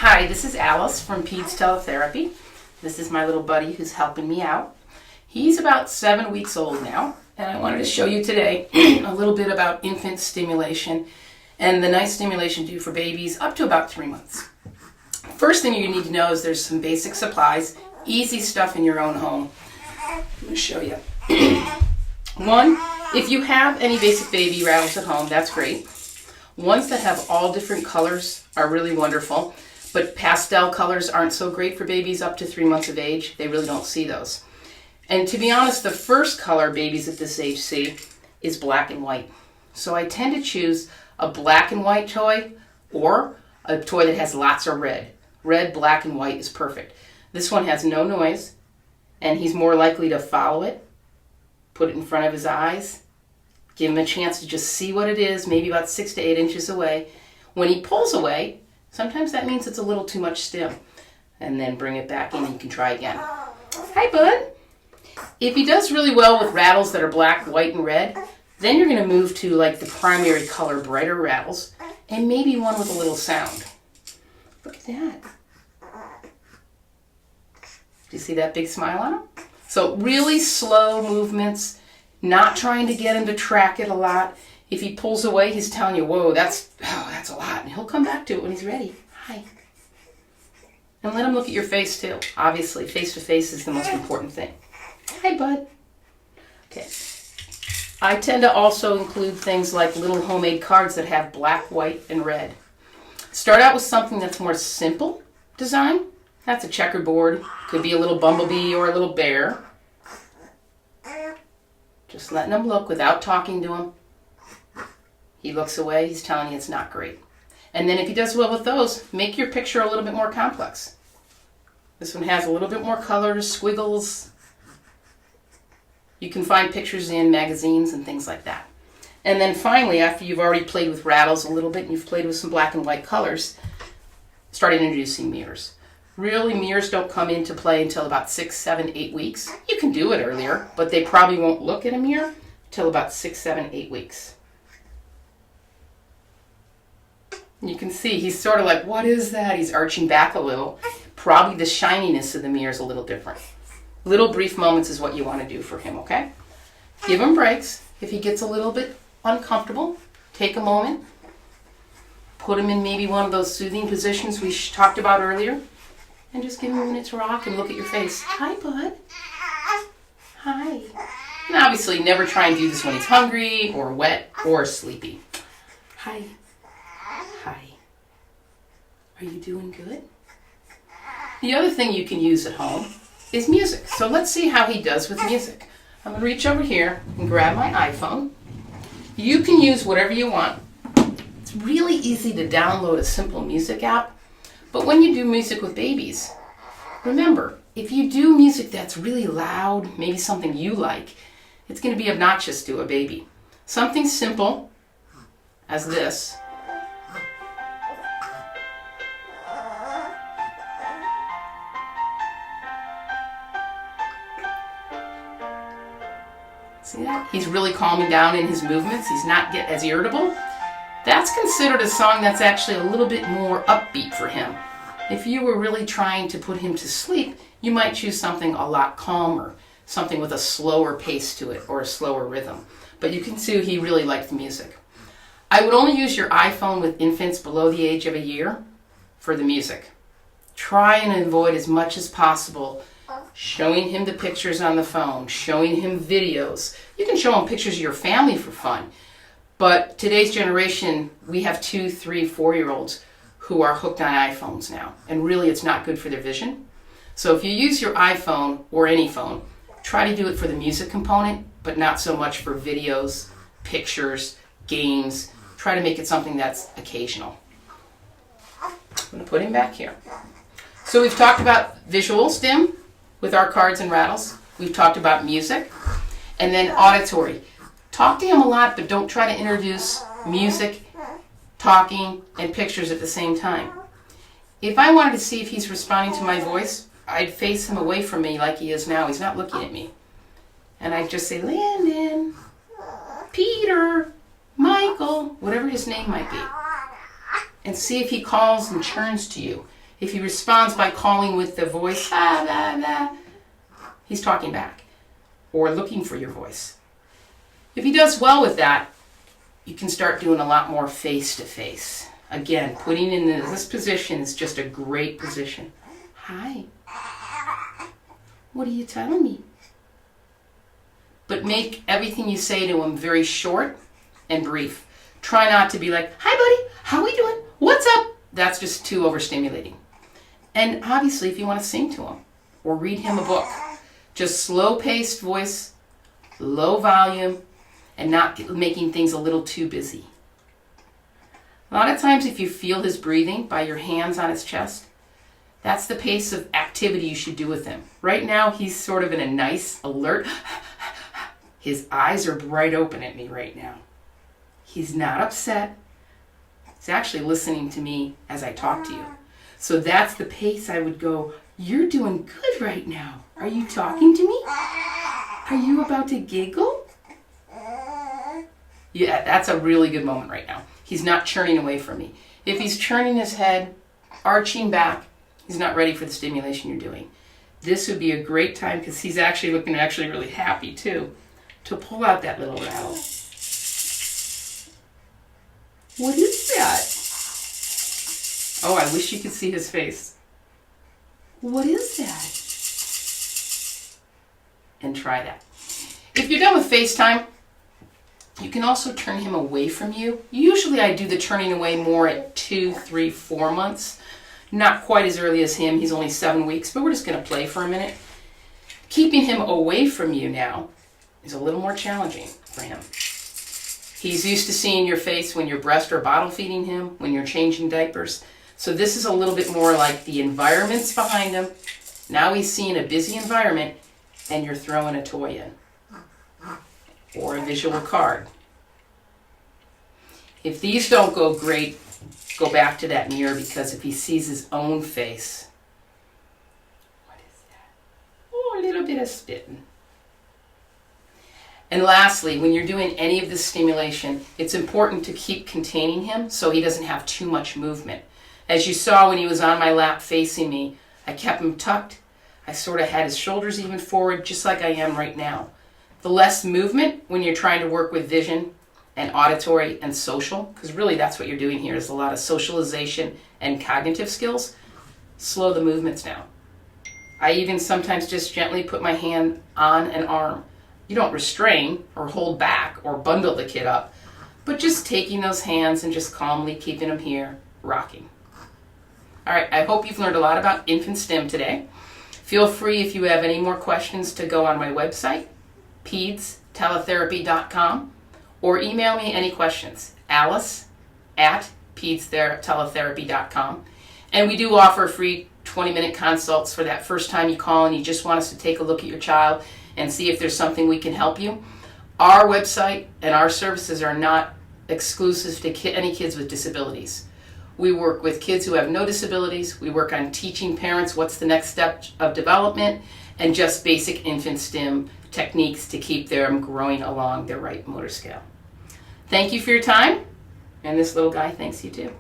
Hi, this is Alice from Peds Teletherapy. This is my little buddy who's helping me out. He's about 7 weeks old now, and I wanted to show you today a little bit about infant stimulation and the nice stimulation do for babies up to about 3 months. First thing you need to know is there's some basic supplies, easy stuff in your own home. I'm going to show you. One, if you have any basic baby rattles at home, that's great. Ones that have all different colors are really wonderful, but pastel colors aren't so great for babies up to 3 months of age. They really don't see those. And to be honest, the first color babies at this age see is black and white. So I tend to choose a black and white toy or a toy that has lots of red. Red, black, and white is perfect. This one has no noise, and he's more likely to follow it, put it in front of his eyes, give him a chance to just see what it is, maybe about 6 to 8 inches away. When he pulls away, sometimes that means it's a little too much stim. And then bring it back in and you can try again. Hi, bud. If he does really well with rattles that are black, white, and red, then you're going to move to like the primary color, brighter rattles, and maybe one with a little sound. Look at that. Do you see that big smile on him? So really slow movements, not trying to get him to track it a lot. If he pulls away, he's telling you, whoa, that's a lot. And he'll come back to it when he's ready. Hi. And let him look at your face too. Obviously, face-to-face is the most important thing. Hi, bud. Okay. I tend to also include things like little homemade cards that have black, white, and red. Start out with something that's more simple design. That's a checkerboard. Could be a little bumblebee or a little bear. Just letting him look without talking to him. He looks away, he's telling you it's not great. And then if he does well with those, make your picture a little bit more complex. This one has a little bit more colors, squiggles. You can find pictures in magazines and things like that. And then finally, after you've already played with rattles a little bit and you've played with some black and white colors, start introducing mirrors. Really, mirrors don't come into play until about 6, 7, 8 weeks. You can do it earlier, but they probably won't look at a mirror until about 6, 7, 8 weeks. You can see he's sort of like, what is that? He's arching back a little. Probably the shininess of the mirror is a little different. Little brief moments is what you want to do for him, okay? Give him breaks. If he gets a little bit uncomfortable, take a moment. Put him in maybe one of those soothing positions we talked about earlier. And just give him a minute to rock and look at your face. Hi, bud. Hi. And obviously never try and do this when he's hungry or wet or sleepy. Hi. Hi. Are you doing good? The other thing you can use at home is music. So let's see how he does with music. I'm going to reach over here and grab my iPhone. You can use whatever you want. It's really easy to download a simple music app. But when you do music with babies, remember, if you do music that's really loud, maybe something you like, it's going to be obnoxious to a baby. Something simple as this. See that? He's really calming down in his movements. He's not get as irritable. That's considered a song that's actually a little bit more upbeat for him. If you were really trying to put him to sleep, you might choose something a lot calmer, something with a slower pace to it or a slower rhythm. But you can see he really liked the music. I would only use your iPhone with infants below the age of a year for the music. Try and avoid as much as possible showing him the pictures on the phone, showing him videos. You can show him pictures of your family for fun. But today's generation, we have 2, 3, 4-year-olds who are hooked on iPhones now. And really, it's not good for their vision. So if you use your iPhone or any phone, try to do it for the music component, but not so much for videos, pictures, games. Try to make it something that's occasional. I'm going to put him back here. So we've talked about visual stim with our cards and rattles. We've talked about music. And then auditory. Talk to him a lot, but don't try to introduce music, talking, and pictures at the same time. If I wanted to see if he's responding to my voice, I'd face him away from me like he is now. He's not looking at me. And I'd just say, Landon, Peter, Michael, whatever his name might be. And see if he calls and turns to you. If he responds by calling with the voice, ah, blah, blah, he's talking back or looking for your voice. If he does well with that, you can start doing a lot more face-to-face. Again, putting in this position is just a great position. Hi. What are you telling me? But make everything you say to him very short and brief. Try not to be like, hi buddy, how we doing? What's up? That's just too overstimulating. And obviously, if you want to sing to him or read him a book, just slow-paced voice, low volume, and not making things a little too busy. A lot of times if you feel his breathing by your hands on his chest, that's the pace of activity you should do with him. Right now, he's sort of in a nice, alert, his eyes are bright open at me right now. He's not upset. He's actually listening to me as I talk to you. So that's the pace I would go, you're doing good right now. Are you talking to me? Are you about to giggle? Yeah, that's a really good moment right now. He's not churning away from me. If he's churning his head, arching back, he's not ready for the stimulation you're doing. This would be a great time, because he's actually looking really happy too, to pull out that little rattle. What is that? Oh, I wish you could see his face. What is that? And try that. If you're done with FaceTime, you can also turn him away from you. Usually I do the turning away more at 2, 3, 4 months. Not quite as early as him. He's only 7 weeks, but we're just going to play for a minute. Keeping him away from you now is a little more challenging for him. He's used to seeing your face when you're breast or bottle feeding him, when you're changing diapers. So this is a little bit more like the environment's behind him. Now he's seeing a busy environment and you're throwing a toy in or a visual card. If these don't go great, go back to that mirror, because if he sees his own face, what is that? Oh, a little bit of spitting. And lastly, when you're doing any of this stimulation, it's important to keep containing him so he doesn't have too much movement. As you saw when he was on my lap facing me, I kept him tucked. I sort of had his shoulders even forward, just like I am right now. The less movement when you're trying to work with vision and auditory and social, because really that's what you're doing here, is a lot of socialization and cognitive skills. Slow the movements down. I even sometimes just gently put my hand on an arm. You don't restrain or hold back or bundle the kid up, but just taking those hands and just calmly keeping them here, rocking. All right, I hope you've learned a lot about infant stim today. Feel free, if you have any more questions, to go on my website, pedsteletherapy.com, or email me any questions, alice@pedsteletherapy.com. And we do offer free 20-minute consults for that first time you call and you just want us to take a look at your child and see if there's something we can help you. Our website and our services are not exclusive to any kids with disabilities. We work with kids who have no disabilities. We work on teaching parents what's the next step of development, and just basic infant stim techniques to keep them growing along their right motor scale. Thank you for your time, and this little guy thanks you too.